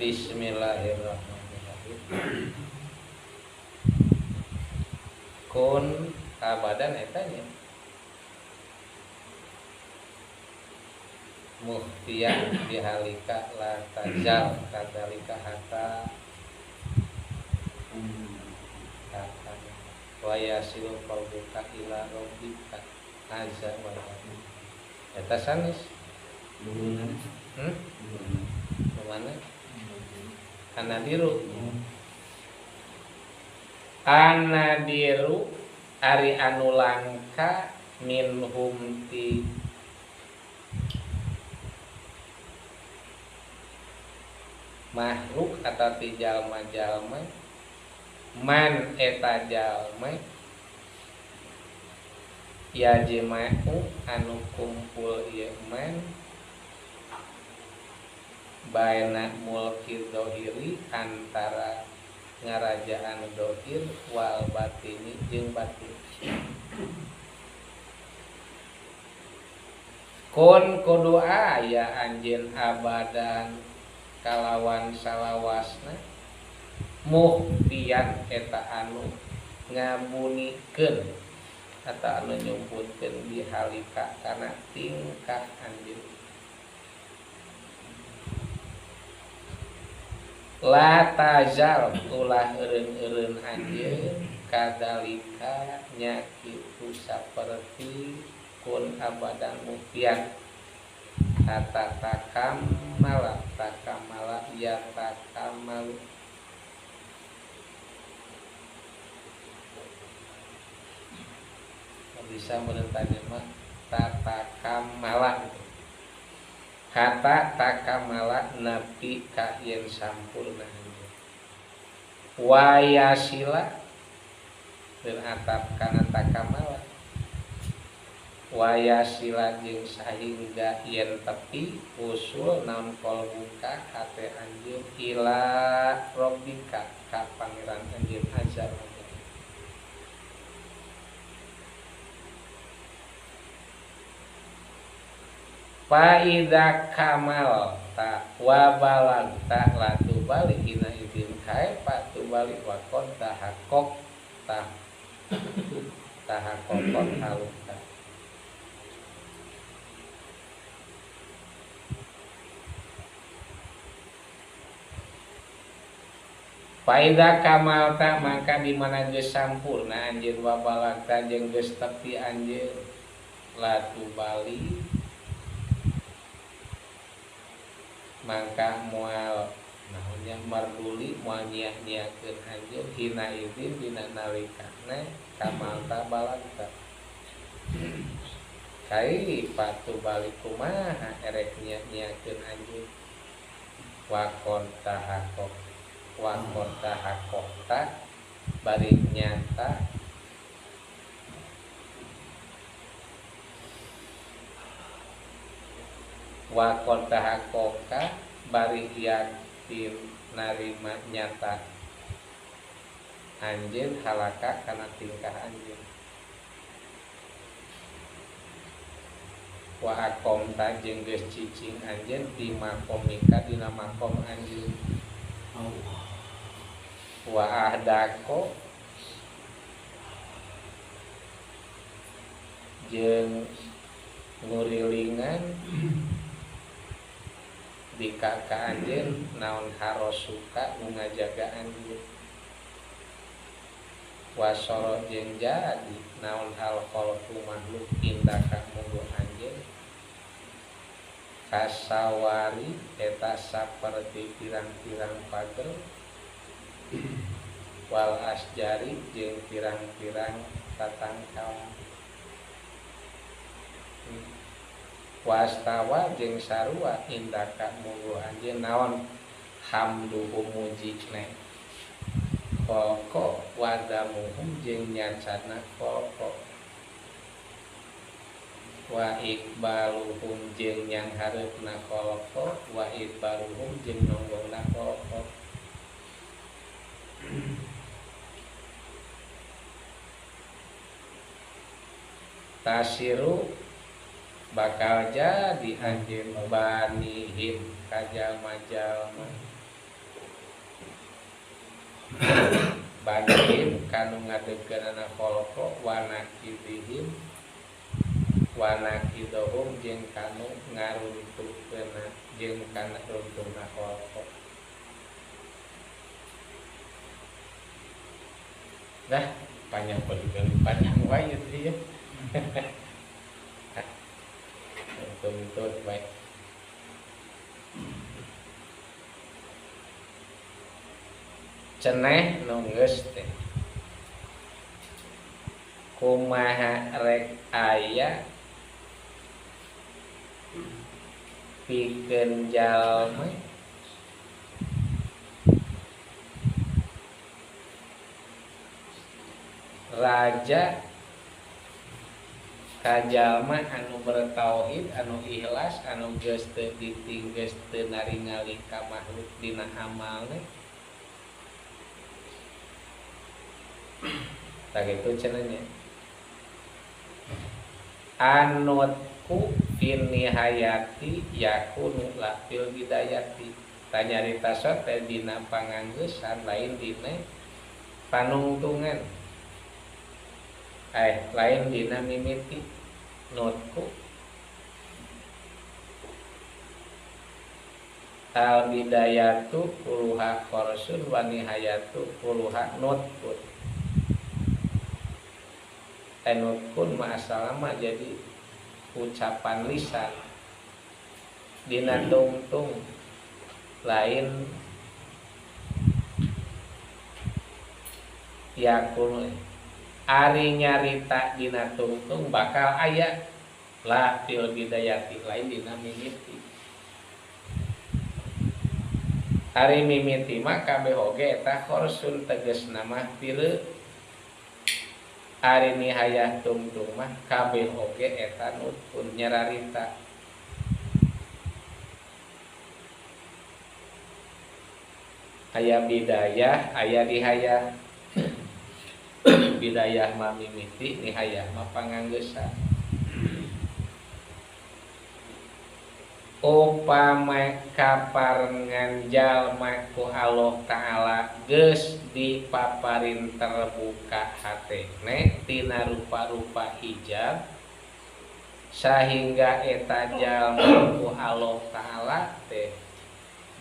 Bismillahirrahmanirrahim. Kun kabadan eta nya muhtian dihalika la tajal kadalika hatta wa yasilu qalbuka ila rabbika azza wa jalla. Eta sanes mana anadiru ari anu langka minhum ti makhluk atau ti jalma-jalma man eta jalma ya jema'u anu kumpul ieu man baina mulki dohiri antara ngarajaan dohir wal batini jeung batin. Kun kudu aya anjeun abadan kalawan salawasna muhtian eta anu ngabunikeun atau anu nyumputkeun dihalika kana tingkah anjeun. La tajal ulah eureun-eureun anjeun kadalika nya kitu saperti kun abadan muhtian kata takamala ya takamalu bisa menentanya mah tatakamala kata takamala nabi ka yen sampurna wayasila dan atap kana takamala wayasila jeung sahingga yen tepi usul naon qalbuka hate anjeun ila rabbika ka pangeran anjeun azza wa jalla. Faida kamal ta wa balagta la tubali ina idin kai pa tubali wa kon tahakok tahakokon halukta. Faida kamal ta maka di mana geus sampurna anjeun wa balagta jeung geus tepi anjeun la tubali maka moal naonnya marduli moal nyiah-nyiahkeun anjeun hina idin dina nalikana kamal ta balagta kai patu balik kumaha erek nyiah-nyiahkeun anjeun wakon tahakokta bari nyata wa kontahakoka bari yakin narima nyata anjeun halaka kana tingkah anjeun wa akomta jeung geus cicing anjeun di makomika dina makom anjeun wa ahdako jeung ngurilingan di kaka anjeun naon harosuka nu ngajaga anjeun wasoro jeung jadi naon hal khalqu makhluk indaka munggu anjeun kasawari eta saperti pirang-pirang pagel wal asjari jeung pirang-pirang tatangkawan wastawa jeung sarua indaka munggu anjeun naon hamduhu mujikna koko wadamuhum jeung nyansana koko wa iqbaluhum jeung yang hareupna koko wa iqbaluhum jeung nonggongna koko tasiru bakal jadi anjeun banihim kajalma-jalma banihim kanu ngadegeunana kolko wanakidihim wanakidohum jeung kanu ngaruntuhkeuna jeung kana runtuhna kolko. Dah panjang panjang wae ieu ya. Tuntut baik. Ceneh nu geus teh kumaha rek aya pikeun jalma raja kajalma anu bertauhid anu ikhlas anu geus teu ditinggeus teu naringali ka makhluk dina amalna tak itu cenanya anutku ini hayati yakunu lapil bidayati tanyarita sote dina panganggesan lain dina panungtungan lain dina mimiti nutku al bidayatu puluha korsun wani hayatu puluha nutkun nutkun ma'asalama jadi ucapan lisan dina tungtung lain yakun ari nyarita dina tungtung bakal aya la fil bidayati lain dina mimiti ari mimiti mah kabeh oge eta khorsun tegasna mah pireu ari nihayah tungtung mah kabeh oge eta nutkun nyararita aya bidayah aya dihayah bidayah mah mimiti nihayah mah panganggeusan upama kaparengan jalma ku Allah Ta'ala geus dipaparin terbuka hatene tina rupa-rupa hijab sehingga eta jalma ku Allah Ta'ala teh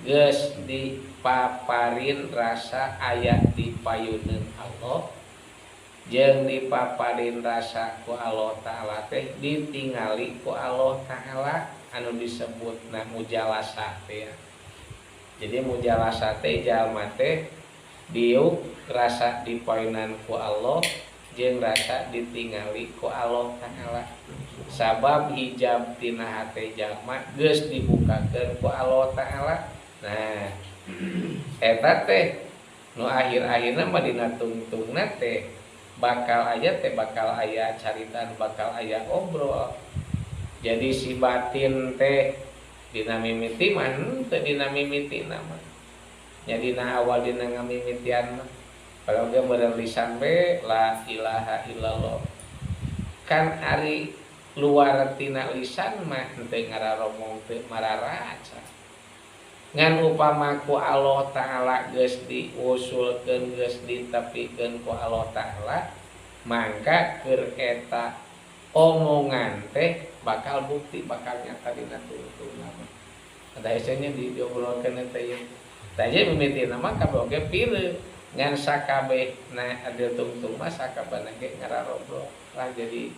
geus dipaparin rasa aya di payuneun Allah jeung dipaparin rasa ku Allah Ta'ala teh ditingali ku Allah Ta'ala anu disebutna mujalasah teh ya. Jadi mujalasah teh jalma teh diuk rasa dipayunan ku Allah jeung rasa ditingali ku Allah Ta'ala sabab hijab tina hate jalma geus dibukakeun ku Allah Ta'ala. Nah eta teh nu akhir-akhirna mah dina tungtungna teh bakal aya caritan bakal aya obrol. Jadi si batin teh dina mimiti mah teu dina mimiti nama nya dina awal dina ngamimitian mah kalau ge beureum lisan be la ilaha illallah kan ari luar tina lisan mah teu ngararomong teu mararaca ngan upama ku Allah Ta'ala geus diusulkeun geus ditepikeun ku Allah Ta'ala mangka keur eta omongan teh bakal bukti bakal nyata dina tungtung nama ada esenya diobrolkeun eta ieu tanya mimiti nama kabeh oge pireu ngan sakabeh na ada tungtung mah sakabehna ge ngararobrol lah jadi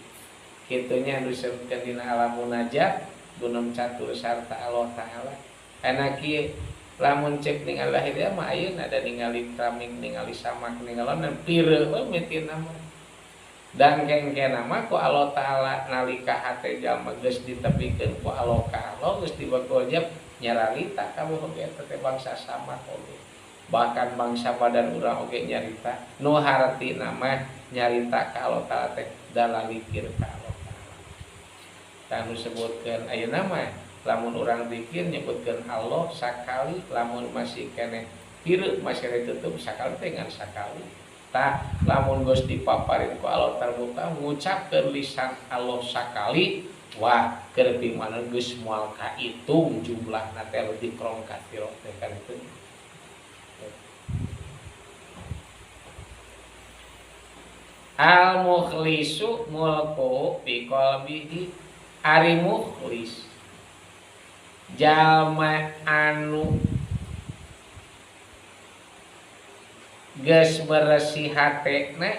kitunya anu disebutkeun dina alam munajat gunung catur sarta Allah Ta'ala ana kieu lamun cek ningali lahir mah ayeuna ada ningali kraming ningali samak ningalona pireu we mitina mah dan kengkena mah ku Allah Ta'ala nalika hate jalma geus ditepikeun ku Allah ka Allah geus dibagojab nyararita kabeh oge teh bangsa sama oge bahkan bangsa badan urang oge nyarita nu hartina mah nyarita ka Allah Ta'ala teh dalalikir ka Allah Ta'ala tanu sebutkeun ayeuna mah lamun urang zikir nyebutkeun Allah sakali lamun masih keneh pireu masih ditutup sakali teh ngan sakali tak lamun geus dipaparin ku Allah terbuka ngucapkeun lisan Allah sakali wah kereping mana geus moal kahitung jumlahna teh leutik krong katiro teh kan itu. Al mukhlisu mulku fi qalbihi ari mukhlis jalma anu geus bersih hatena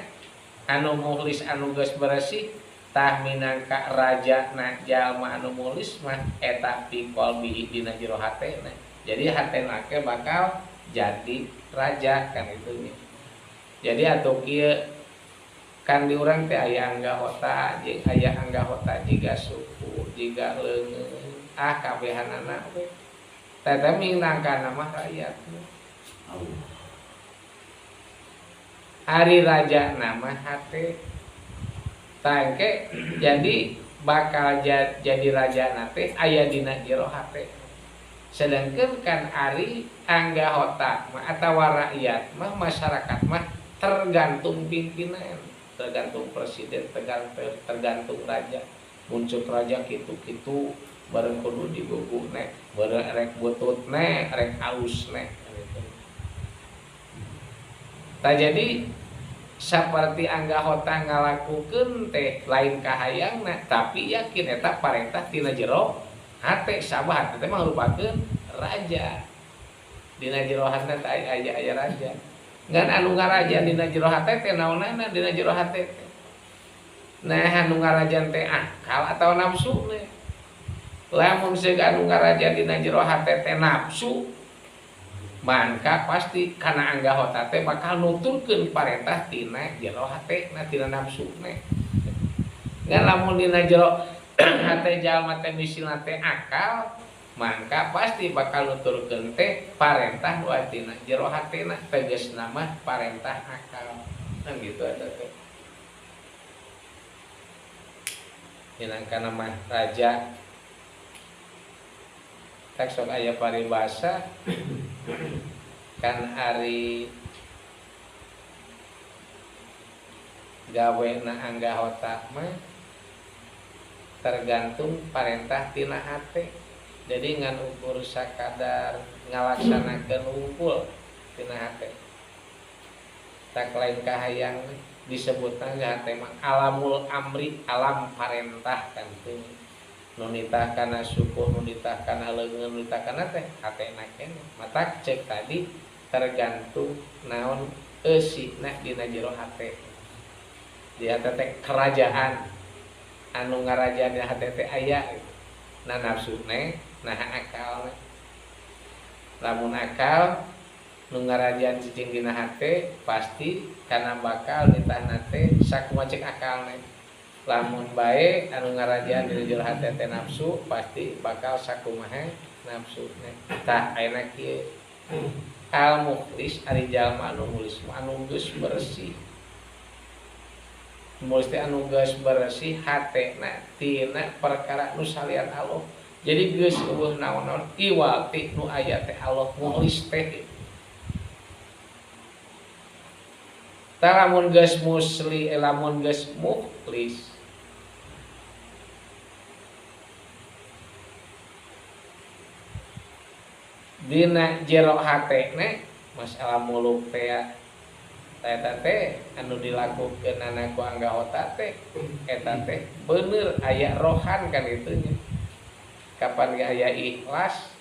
anu mukhlis anu geus bersih tah minangka rajana jalma anu mukhlis mah eta fi qalbihi dina jero hatena. Jadi hatena ke bakal jadi raja kan itu. Jadi atuh kieu kan di urang teh aya anggahota jeung aya anggahota jiga suku jiga leungeun kabehanana we teh minangkana mah rakyat ari raja nama hate tangke jadi bakal jadi raja nate aya dina jero hate sedangkan kan ari anggahota mah atawa rakyat mah masyarakat mah tergantung pimpinan tergantung presiden tergantung raja muncul raja kitu-kitu bareng kudu digugu nek bareng rek butut nek rek aus nek gitu. Tah jadi saperti anggahota ngalakukeun teh lain kahayangna tapi yakin eta parentah tina jero hate sabah teh mah ngrupakeun raja dina jero hate teh aya raja. Ngan anu ngaraja dina jero hate teh naonnana dina jero hate teh. Nah anu ngarajan teh akal atawa nafsu teh. Lamun seug anu ngaraja dina jero hate teh nafsu, mangka pasti kana anggahota teh bakal nuturkeun parentah tina jero hate na tina nafsu teh. Ngan lamun dina jero hate jalma teh misilna teh akal, mangka pasti bakal nuturkeun teh parentah nu tina jero hatena tegasna mah parentah akal. Kan gitu ada teh. Minangkana mah raja tak sok aya paribasa kan ari gawena anggahota mah tergantung parentah tina hate. Jadi ngan ukur sakadar ngalaksanakeun unggul tina hate. Tak lain kahayang disebutna ge hate mah alamul amri alam parentah kan teu. Nu nitah kana suku, nu nitah kana leungeun, nu nitah kana teh hatena keneh. Matak cek tadi tergantung naon eusina dina jero hate. Di hate teh kerajaan anu ngaraja dina hate teh aya na nafsune nah akal lamun akal nu ngarajan cicing dina hate pasti kana bakal nitahna teh sakumaha cek akalna lamun bae anu ngarajan dina jero hate teh nafsu pasti bakal sakumaha nafsuna tah ayeuna kieu al mukhlis ari jalma anu mukhlis anu geus bersih mukhlis teh anu geus bersih hatena tina perkara nu salian Allah. Jadi geus eueuh naon-naon iwati nu aya teh Allah mukhlis teh. Tah lamun geus musli lamun geus mukhlis dina jero hatena masalah muluk teh eta teh anu dilakukeun anak ku anggahota teh eta teh bener aya rohan kan itunya. Kapan ge aya ikhlas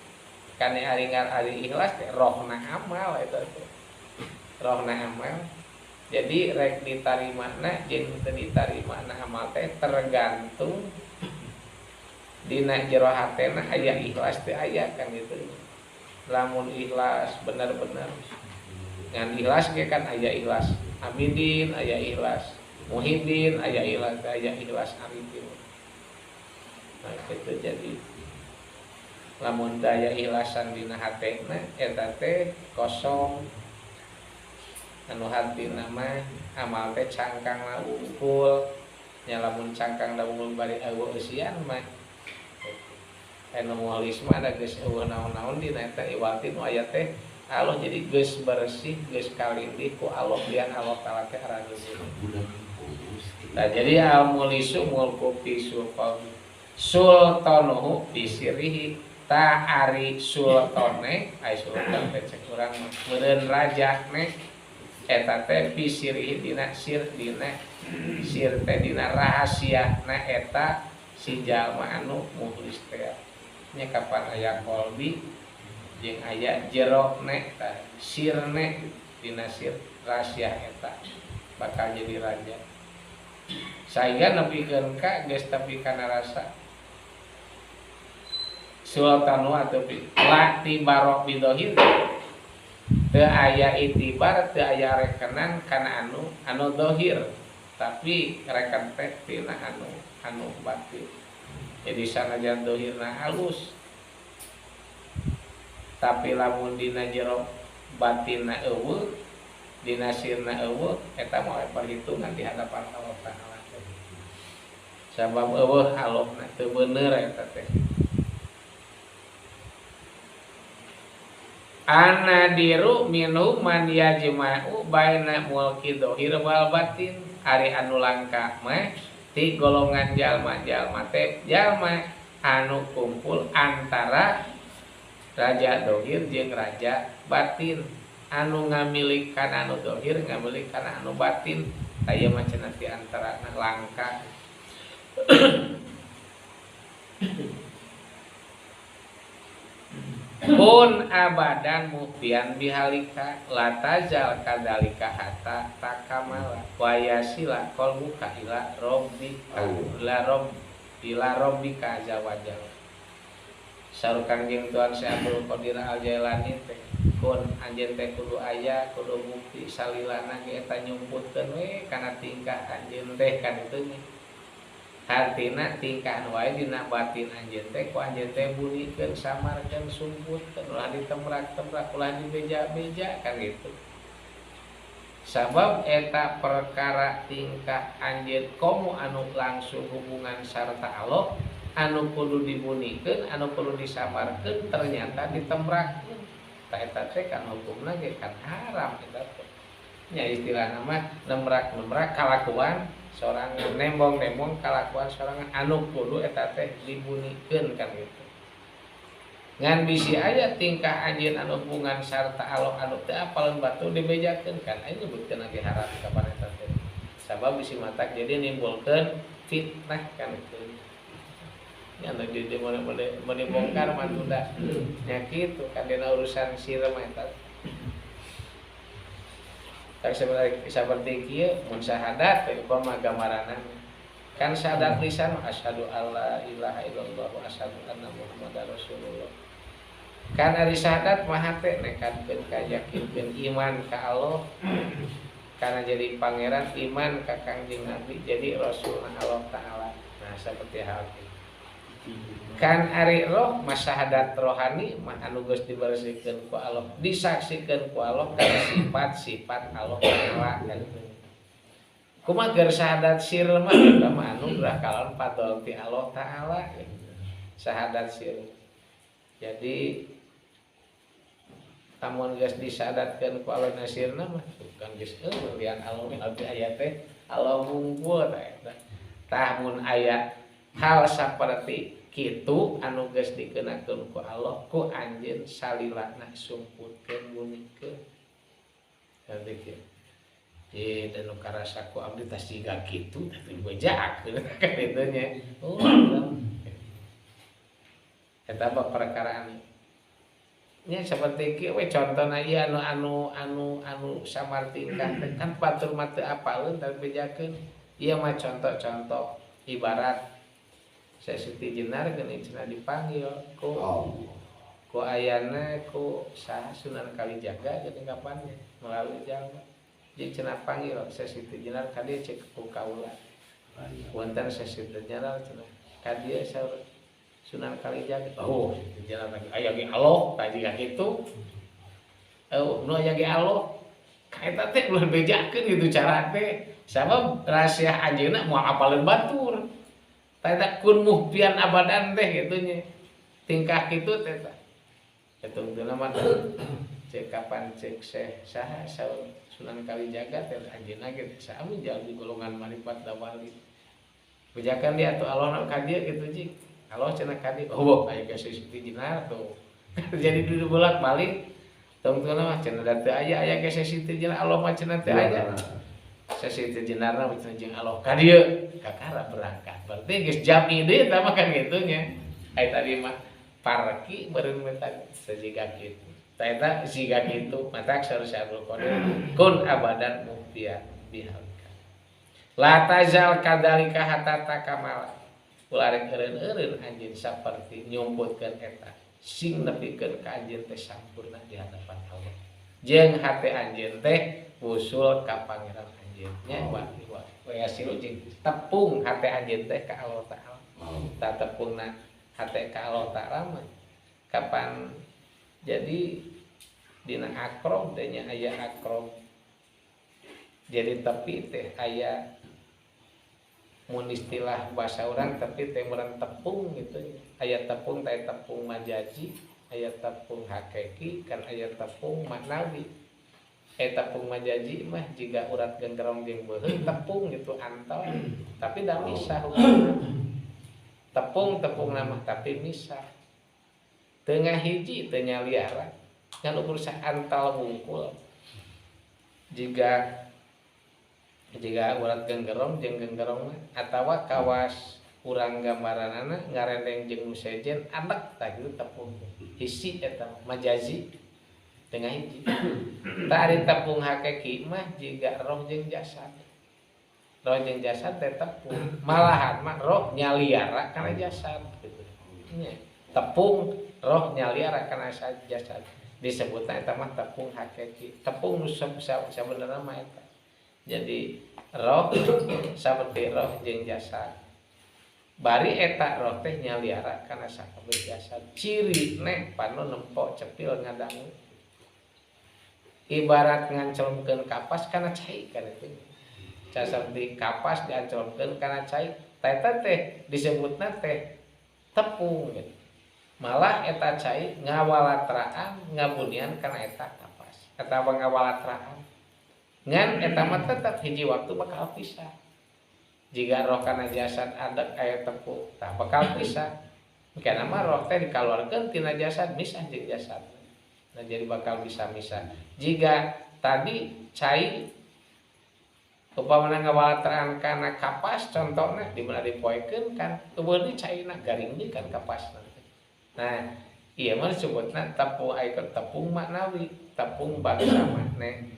kan ari ikhlas teh rohna amal eta teh. Rohna amal. Jadi rek ditarimana jeung teu ditarimana amal teh tergantung dina jero hatena aya ikhlas teh aya kan itu. Lamun ikhlas bener-bener ngan ikhlas ge kan aya ikhlas Amidin aya ikhlas Muhyiddin aya ikhlas Arifin. Nah itu jadi lamun daya ikhlasan dina hatena eta teh kosong anu hatina mah amal teh cangkangna unggul nya lamun cangkangna unggul bari eueuh eusian mah anu mukhlis mah da geus eueuh naon-naon dina eta iwati nu aya teh Allah jadi geus bersih geus kalindih ku Allah lian Allah taala teh arana. Nah jadi al mukhlisu mulku fi suqal sultanuhu bisirihi ta ari sultane ai sultan teh cek urang meureun raja ne eta teh bisirihi dina sir teh dina rahasia na eta si jalma anu mukhlis teh nya kapan aya kolbi jeung aya jerokne tah sirne dina sir rahasia eta bakal jadi raja sehingga nepikeun ka geus tepi kana rasa sultanu atau la tibarok bidohir teu aya itibar teu aya rekenan kana anu dohir tapi rekan teh tina anu batin jadi sanajan dohirna halus tapi lamun dina jero batinna eueuh dina sirna eueuh eta moal perhitungan di hadapan Allah Taala sabab eueuh halofna teu bener eta teh anadiru minhu man yajma'u baina mulki dohir wal batin ari anu langka mah ti golongan jalma-jalma teh jalma anu kumpul antara raja dohir jeung raja batin anu ngamilikan anu dohir ngamilikan anu batin aya mah cenah ti antarana langka pun abadan muftian bihalika latazal kadalika hatta takamala wayasila qalbuka ila rabbika ila rabbika azza wajalla sarukan jeung Tuhan si Abdul Qadir Al-Jailani teh kun anjeun teh kudu aya kudu mukti salilana ge eta nyumputkeun we kana tingkah anjeun teh kan itu nya artina tingkah wae dina batin anjeun teh ku anjeun teh bunikeun samarkeun sumputkeun ulah ditembrak-tembrak ulah dibeja-beja kan gitu sabab eta perkara tingkah anjeun komo anu langsung hubungan sarta Allah anu kudu dibunikeun anu kudu disamarkeun ternyata ditembrakkeun tah eta teh kan hukumna ge kan haram eta teh nya istilahna mah nembrak-nembrak kalakuan sorangan nembong-nembong kalakuan sorangan anu kudu eta teh dibunikeun kan gitu ngan bisi aya tingkah anjeun anu hubungan sarta Allah anu teu apaleun batu dibejakeun kan aya nyebutkeun lagi haram kapan eta teh sabab bisi matak jadi nimbulkeun fitnah kan itu nya anu di menibongkar manunda nya kitu kan dina urusan sirem eta tak seperti kieu mun syahadat umpama gambaranna kan syahadat lisan asyhadu alla ilaha illallah wa asyhadu anna muhammadar rasulullah kan ari syahadat mah hate nekatkeun ka yakinkeun iman ka Allah karena jadi pangeran iman ka Kangjeng Nabi jadi rasulna Allah Taala nah seperti hal itu kan ari roh masyahadat rohani mah anu geus dibersihkeun ku Allah disaksikeun ku Allah kana sifat-sifat Allah Taala kan kumaha keur syahadat sir mah eta mah anugerah kalawan fadl ti Allah Taala syahadat sir jadi lamun geus disyahadatkeun ku Allah nasirna mah bukan geus lian Allah abdi aya teh Allah munggul tah mun aya hal saperti kitu anu geus dikenakeun ku Allah ku anjeun salilana sumputkeun bunikeun jadi kieu ye dan nu karasa ku abdi tah siga kitu tapi bejakeun kan itu nya eta apa perkara nya seperti kieu we contona ieu anu samar tingkah kan batur mah teu apaleun tapi bejakeun ieu mah contoh-contoh ibarat saya Siti Jenar geuning cenah dipanggil ku ayana ku saha Sunan Kalijaga geuning kapan melalui jalma jeung cenah panggil saya Siti Jenar ka dieu cek ku kaula wonten saya Siti Jenar cenah ka dieu saur Sunan Kalijaga oh Siti Jenar aya ge Allah tah jiga kitu nu aya ge Allah ka eta teh ulah bejakeun gitu cara teh sabab rahasia anjeunna moal apaleun batur tah kun muhtian abadan teh kitu nya tingkah kitu teh tah kitu geuna mah cek kapan cek saha Sunan Kalijaga teh anjeunna ge sami jalmi golongan marifat da wali bejakan dia tuh Allah nak ka dieu gitu jing Allah cenah ka dieu oh aya geus siti jinar tuh jadi dulu bolak-balik tong-tongna mah cenah da teu aya geus siti jinar Allah mah cenah teu aya sasiti jinarna cenah jeung Allah ka dieu kakara berangkat berarti geus jami deui eta mah kan kitu nya ai tadi mah parki beureun meta sajiga kitu ta eta siga kitu matak sareng Abdul Qadir kun abadan muftiya bihalka la tazal kadzalika hatta takamala ulah rek eureun anjeun saperti nyumputkeun eta sing nepikeun ka anjeun teh sampurna di hadapan Allah jeung hate anjeun teh usul ka pangeran anjeun nya wa asilu jeung tepung hate anjeun teh ka Allah taala ta tepungna hate ka Allah taala mah kapan jadi dina akrom teh nya aya akrom jadi tepi teh aya mun istilah bahasa urang tepi teh meureun tepung gitu aya tepung teh tepung majazi aya tepung hakiki kan aya tepung maknawi tepung majazi mah jiga urat genggerong jeung beuheung tepung gitu antol tapi da misah tepung nama tapi misah tengah hiji teu nyaliara kan ukur antal bungkul jika urat genggerong jeung genggerong atawa kawas urang gambaranana ngarendeng jeung nu sejen adak tah kitu tepung hisi eta majazi tengah hiji tah ari tepung hakiki mah jiga roh jeung jasad teh tepung malahan mah roh nyaliara kana jasad gitu nya tepung roh nyaliara kana jasad disebutna eta mah tepung hakiki tepung nu sabenerna mah eta jadi roh saperti roh jeung jasad bari eta roh teh nyaliara kana sakabeh jasad ciri neh panu nempok cepil ngadangu ibarat ngancelkeun kapas kana cai kana itu saperti kapas diancelkeun kana cai eta teh disebutna teh tepung gitu. Malah eta cai ngawalatraan ngabunian kana eta kapas atawa ngawalatraan ngan eta mah tetep hiji waktu bakal pisah jika roh kana jasad adak aya tepung tah bakal pisah kana mah roh teh dikaluarkeun tina jasad misah jeung jasad nah jadi bakal bisa misah jika tadi cai upamana ngawalatraan kana kapas contohna di mana dipoekeun kan eueun caina garing deui kan kapasna nah ieu mah disebutna tepung aya tepung maknawi tepung bangsa maneh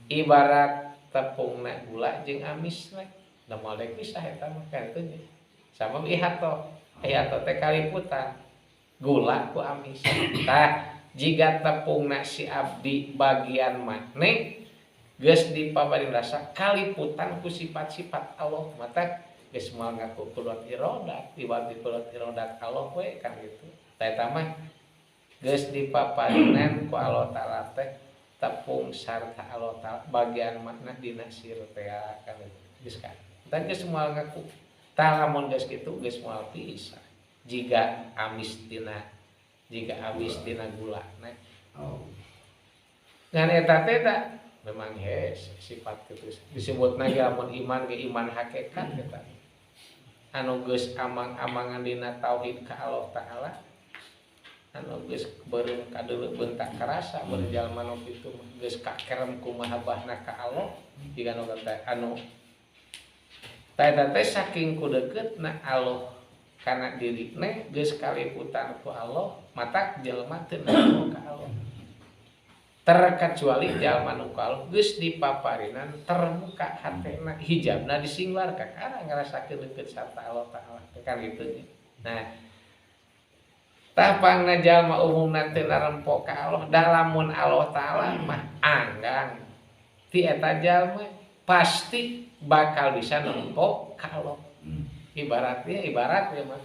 ibarat tepungna gula jeung amisna da moal dek pisah eta mah kan teh sama ihato teh kaliputan gula ku amis tah jiga tepungna si abdi bagian maneh geus dipabari rasa kaliputan ku sifat-sifat Allah mata geus moal ngaku kulut irodat dibati kulut irodat Allah we kan gitu tah eta mah geus dipaparinan ku Allah taala teh tepung sarta Allah taala bagian makna dina sir teh kan geus kan dan geus moal ngaku tah lamun geus kitu geus moal pisah jiga amis dina gula nah ngan eta teh memang sifat kitu disebutna ge lamun iman ge iman hakikat eta anu geus amang-amangan dina tauhid ka Allah taala anu geus beureum kadeuleupun tak karasa berjalma nu kitu geus kakerem ku mahabbahna ka Allah jiga nu anu eta teh saking ku deuketna Allah kana dirina geus kaliputan ku Allah matak jelema teu nanggu ka Allah terkecuali jalma nu ka Allah geus dipaparinan terbuka hatena hijabna disinglar ka kana ngarasakeun deukeut sarta Allah taala kan kitu nah tapangna jalma umumna teu narempok ka Allah da lamun Allah taala mah anggang ti eta jalma pasti bakal bisa nempok ka Allah ibaratnya mah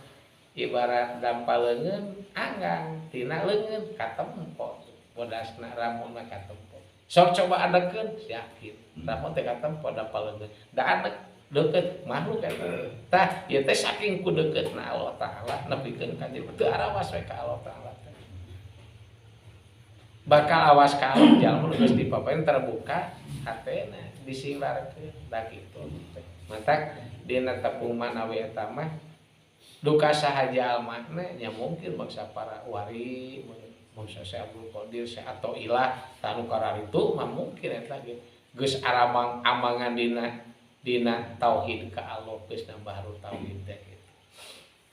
ibarat dampal leungeun anggang tina leungeun katempo bodasna ramona katempo sok coba adekeun yakin ramon teh katempo dampal leungeun da adek deukeut makhluk eta tah ieu teh saking ku deuketna Allah taala nepikeun ka dieu teu arawas we ka Allah taala bakal awas ka Allah jalma geus dipapaeun terbuka hatena disinglarkeun da kitu Matak dina tepung manawi eta mah duka sahaja almahna nya mungkin bangsa para wari bangsa Syekh Abdul Qadir Syekh atau ilah tanu kararitu mah mungkin eta ge geus aramang amangan dina tauhid ka Allah geus baru tauhid teh gitu.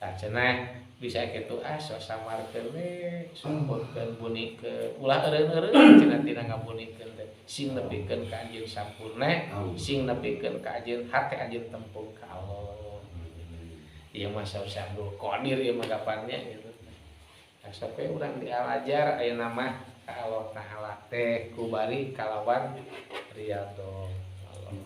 Tah cenah bisa kitu asa samarkeun we sampurkeun bunikeun ulah eureun-eureun cenah tina ngabunikeun teh sing nepikeun ka anjeun sampurna sing nepikeun ka anjeun hate anjeun tempung ka Allah. Ieu mah Syekh Abdul Qadir ieu mah gapannya gitu. Sampai urang dialajar ayeuna mah ka Allah Taala teh kubari kalawan riyadho Allah.